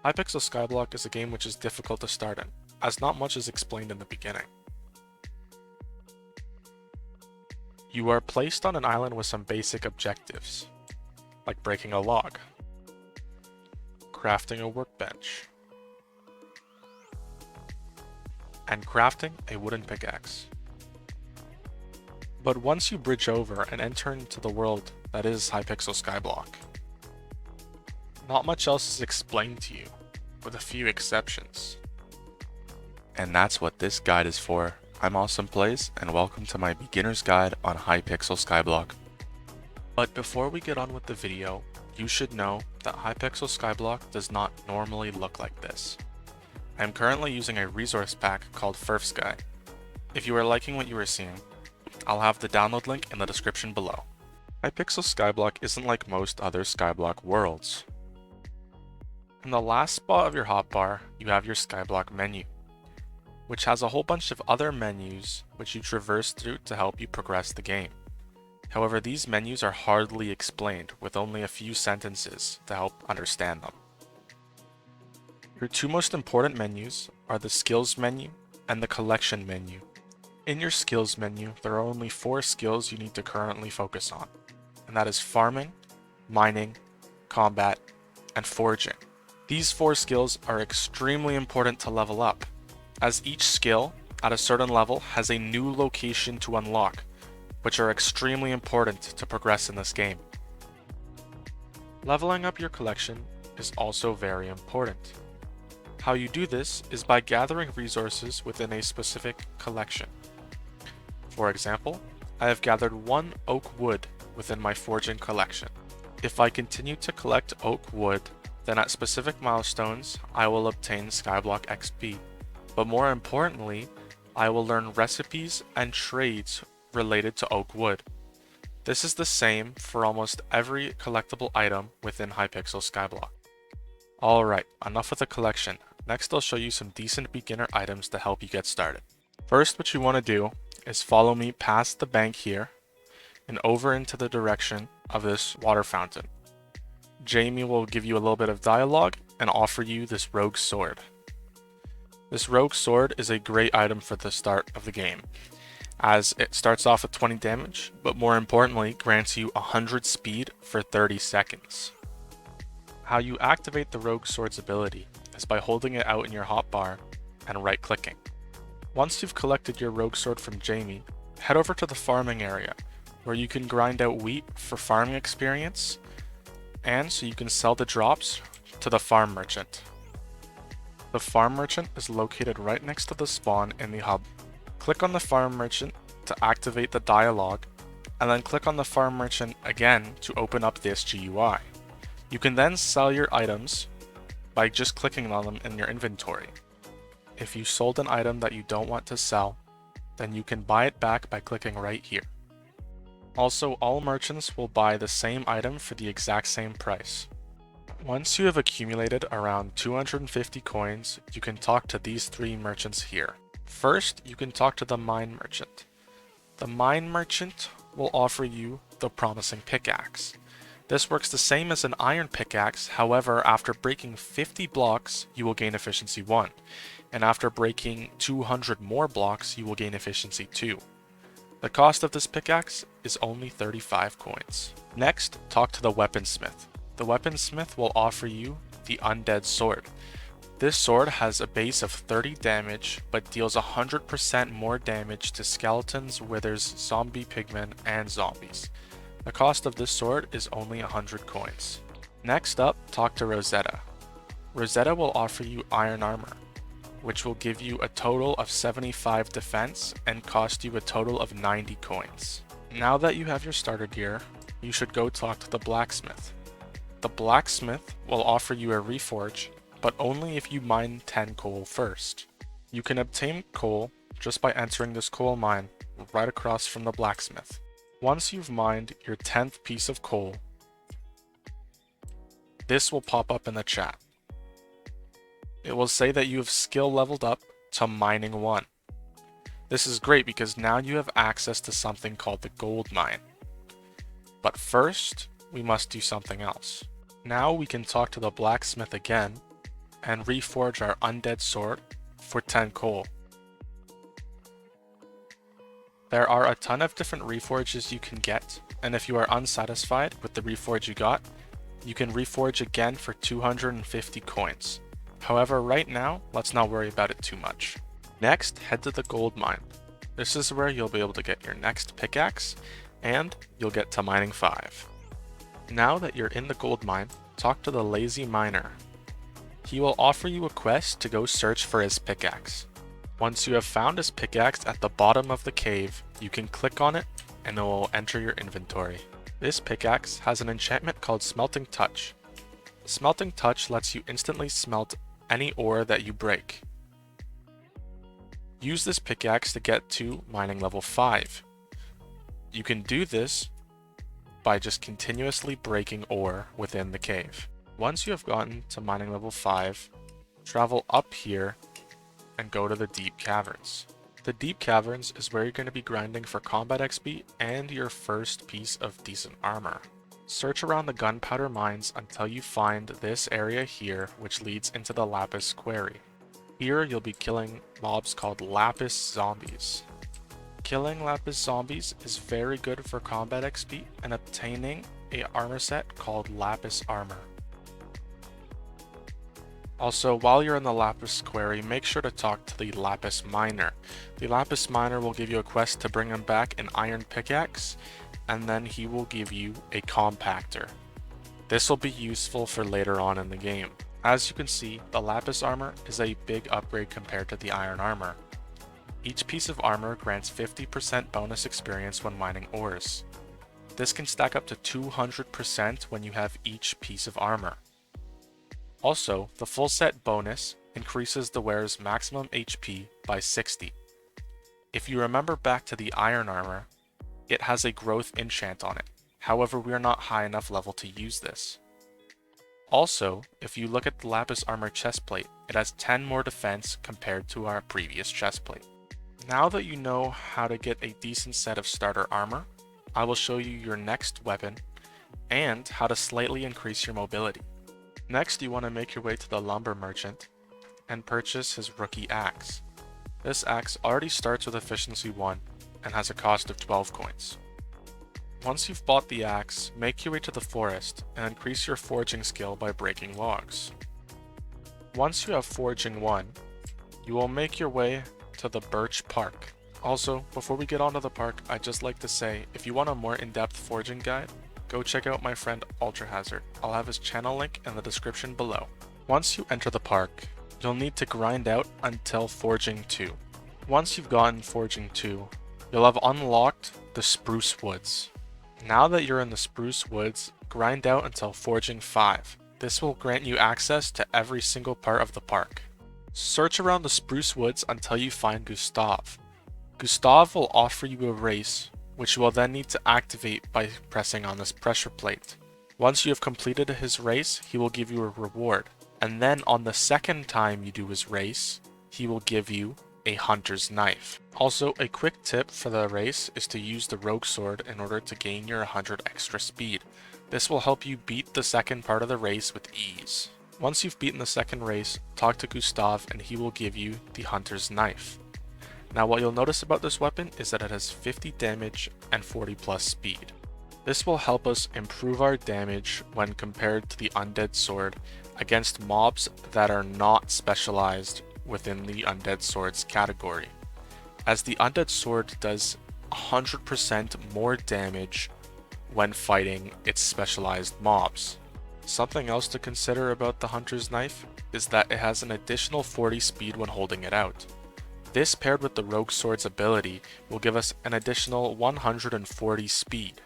Hypixel Skyblock is a game which is difficult to start in, as not much is explained in the beginning. You are placed on an island with some basic objectives, like breaking a log, crafting a workbench, and crafting a wooden pickaxe. But once you bridge over and enter into the world that is Hypixel Skyblock, not much else is explained to you, with a few exceptions. And that's what this guide is for. I'm Awesome Plays, and welcome to my beginner's guide on Hypixel Skyblock. But before we get on with the video, you should know that Hypixel Skyblock does not normally look like this. I am currently using a resource pack called Sky. If you are liking what you are seeing, I'll have the download link in the description below. Hypixel Skyblock isn't like most other Skyblock worlds. In the last spot of your hotbar, you have your Skyblock menu, which has a whole bunch of other menus which you traverse through to help you progress the game. However, these menus are hardly explained, with only a few sentences to help understand them. Your two most important menus are the Skills menu and the Collection menu. In your Skills menu, there are only 4 skills you need to currently focus on, and that is farming, mining, combat, and forging. These 4 skills are extremely important to level up, as each skill at a certain level has a new location to unlock, which are extremely important to progress in this game. Leveling up your collection is also very important. How you do this is by gathering resources within a specific collection. For example, I have gathered 1 oak wood within my forging collection. If I continue to collect oak wood, then at specific milestones, I will obtain Skyblock XP. But more importantly, I will learn recipes and trades related to oak wood. This is the same for almost every collectible item within Hypixel Skyblock. Alright, enough with the collection. Next I'll show you some decent beginner items to help you get started. First, what you want to do is follow me past the bank here and over into the direction of this water fountain. Jamie will give you a little bit of dialogue and offer you this Rouge Sword. This Rouge Sword is a great item for the start of the game, as it starts off with 20 damage, but more importantly grants you 100 speed for 30 seconds. How you activate the Rouge Sword's ability is by holding it out in your hotbar and right clicking. Once you've collected your Rouge Sword from Jamie, head over to the farming area, where you can grind out wheat for farming experience, and so you can sell the drops to the farm merchant. The farm merchant is located right next to the spawn in the hub. Click on the farm merchant to activate the dialogue, and then click on the farm merchant again to open up this GUI. You can then sell your items by just clicking on them in your inventory. If you sold an item that you don't want to sell, then you can buy it back by clicking right here. Also, all merchants will buy the same item for the exact same price. Once you have accumulated around 250 coins, you can talk to these 3 merchants here. First, you can talk to the mine merchant. The mine merchant will offer you the promising pickaxe. This works the same as an iron pickaxe, however, after breaking 50 blocks, you will gain efficiency 1, and after breaking 200 more blocks, you will gain efficiency 2. The cost of this pickaxe is only 35 coins. Next, talk to the weaponsmith. The weaponsmith will offer you the Undead Sword. This sword has a base of 30 damage, but deals 100% more damage to skeletons, withers, zombie pigmen, and zombies. The cost of this sword is only 100 coins. Next up, talk to Rosetta. Rosetta will offer you Iron Armor, which will give you a total of 75 defense and cost you a total of 90 coins. Now that you have your starter gear, you should go talk to the blacksmith. The blacksmith will offer you a Reforge, but only if you mine 10 coal first. You can obtain coal just by entering this coal mine right across from the blacksmith. Once you've mined your 10th piece of coal, this will pop up in the chat. It will say that you have skill leveled up to mining 1. This is great because now you have access to something called the gold mine. But first, we must do something else. Now we can talk to the blacksmith again and reforge our undead sword for 10 coal. There are a ton of different reforges you can get, and if you are unsatisfied with the reforge you got, you can reforge again for 250 coins. However, right now, let's not worry about it too much. Next, head to the gold mine. This is where you'll be able to get your next pickaxe, and you'll get to mining 5. Now that you're in the gold mine, talk to the lazy miner. He will offer you a quest to go search for his pickaxe. Once you have found his pickaxe at the bottom of the cave, you can click on it and it will enter your inventory. This pickaxe has an enchantment called Smelting Touch. Smelting Touch lets you instantly smelt any ore that you break. Use this pickaxe to get to mining level 5. You can do this by just continuously breaking ore within the cave. Once you have gotten to mining level 5, travel up here and go to the Deep Caverns. The Deep Caverns is where you're going to be grinding for combat XP and your first piece of decent armor. Search around the gunpowder mines until you find this area here, which leads into the Lapis Quarry. Here you'll be killing mobs called Lapis Zombies. Killing Lapis Zombies is very good for combat XP and obtaining an armor set called Lapis Armor. Also, while you're in the Lapis Quarry, make sure to talk to the Lapis Miner. The Lapis Miner will give you a quest to bring him back an iron pickaxe, and then he will give you a compactor. This will be useful for later on in the game. As you can see, the Lapis Armor is a big upgrade compared to the Iron Armor. Each piece of armor grants 50% bonus experience when mining ores. This can stack up to 200% when you have each piece of armor. Also, the full set bonus increases the wearer's maximum HP by 60. If you remember back to the Iron Armor, it has a growth enchant on it. However, we are not high enough level to use this. Also, if you look at the Lapis Armor chestplate, it has 10 more defense compared to our previous chestplate. Now that you know how to get a decent set of starter armor, I will show you your next weapon and how to slightly increase your mobility. Next, you want to make your way to the lumber merchant and purchase his rookie axe. This axe already starts with efficiency 1 and has a cost of 12 coins. Once you've bought the axe, make your way to the forest and increase your forging skill by breaking logs. Once you have forging 1, you will make your way to the Birch Park. Also, before we get onto the park, I'd just like to say, if you want a more in-depth forging guide, go check out my friend Ultra Hazard. I'll have his channel link in the description below. Once you enter the park, you'll need to grind out until Forging 2. Once you've gotten Forging 2, you'll have unlocked the Spruce Woods. Now that you're in the Spruce Woods, grind out until Forging 5. This will grant you access to every single part of the park. Search around the Spruce Woods until you find Gustave. Gustave will offer you a race, which you will then need to activate by pressing on this pressure plate. Once you have completed his race, he will give you a reward. And then on the second time you do his race, he will give you a hunter's knife. Also, a quick tip for the race is to use the Rouge Sword in order to gain your 100 extra speed. This will help you beat the second part of the race with ease. Once you've beaten the second race, talk to Gustave and he will give you the hunter's knife. Now what you'll notice about this weapon is that it has 50 damage and 40 plus speed. This will help us improve our damage when compared to the undead sword against mobs that are not specialized within the undead swords category, as the undead sword does 100% more damage when fighting its specialized mobs. Something else to consider about the hunter's knife is that it has an additional 40 speed when holding it out. This paired with the Rouge Sword's ability will give us an additional 140 speed.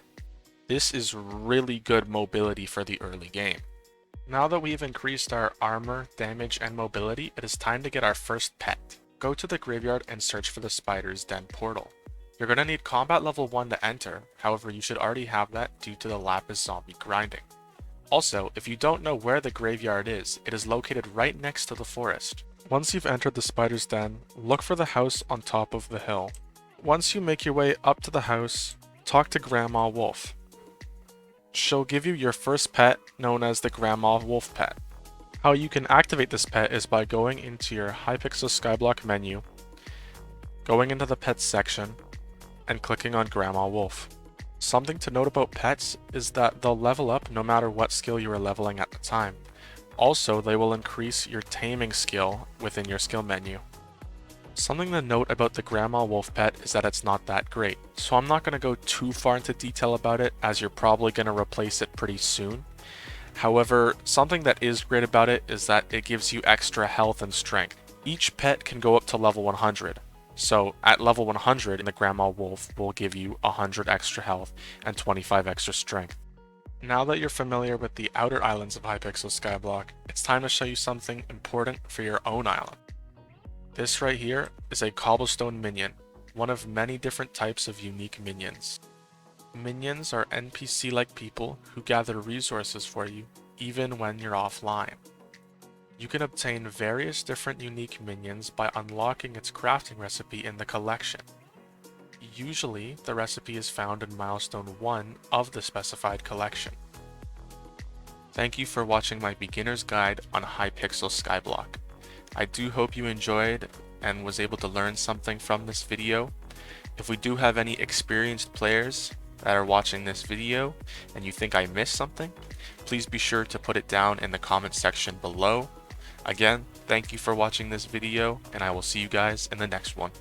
This is really good mobility for the early game. Now that we've increased our armor, damage, and mobility, it is time to get our first pet. Go to the graveyard and search for the Spider's Den portal. You're going to need combat level 1 to enter, however you should already have that due to the Lapis zombie grinding. Also, if you don't know where the graveyard is, it is located right next to the forest. Once you've entered the Spider's Den, look for the house on top of the hill. Once you make your way up to the house, talk to Grandma Wolf. She'll give you your first pet, known as the Grandma Wolf pet. How you can activate this pet is by going into your Hypixel Skyblock menu, going into the pets section, and clicking on Grandma Wolf. Something to note about pets is that they'll level up no matter what skill you are leveling at the time. Also, they will increase your taming skill within your skill menu. Something to note about the Grandma Wolf pet is that it's not that great, so I'm not going to go too far into detail about it as you're probably going to replace it pretty soon. However, something that is great about it is that it gives you extra health and strength. Each pet can go up to level 100, so at level 100 the Grandma Wolf will give you 100 extra health and 25 extra strength. Now that you're familiar with the outer islands of Hypixel Skyblock, it's time to show you something important for your own island. This right here is a cobblestone minion, one of many different types of unique minions. Minions are NPC-like people who gather resources for you even when you're offline. You can obtain various different unique minions by unlocking its crafting recipe in the collection. Usually, the recipe is found in milestone 1 of the specified collection. Thank you for watching my beginner's guide on Hypixel Skyblock. I do hope you enjoyed and was able to learn something from this video. If we do have any experienced players that are watching this video and you think I missed something, please be sure to put it down in the comment section below. Again, thank you for watching this video, and I will see you guys in the next one.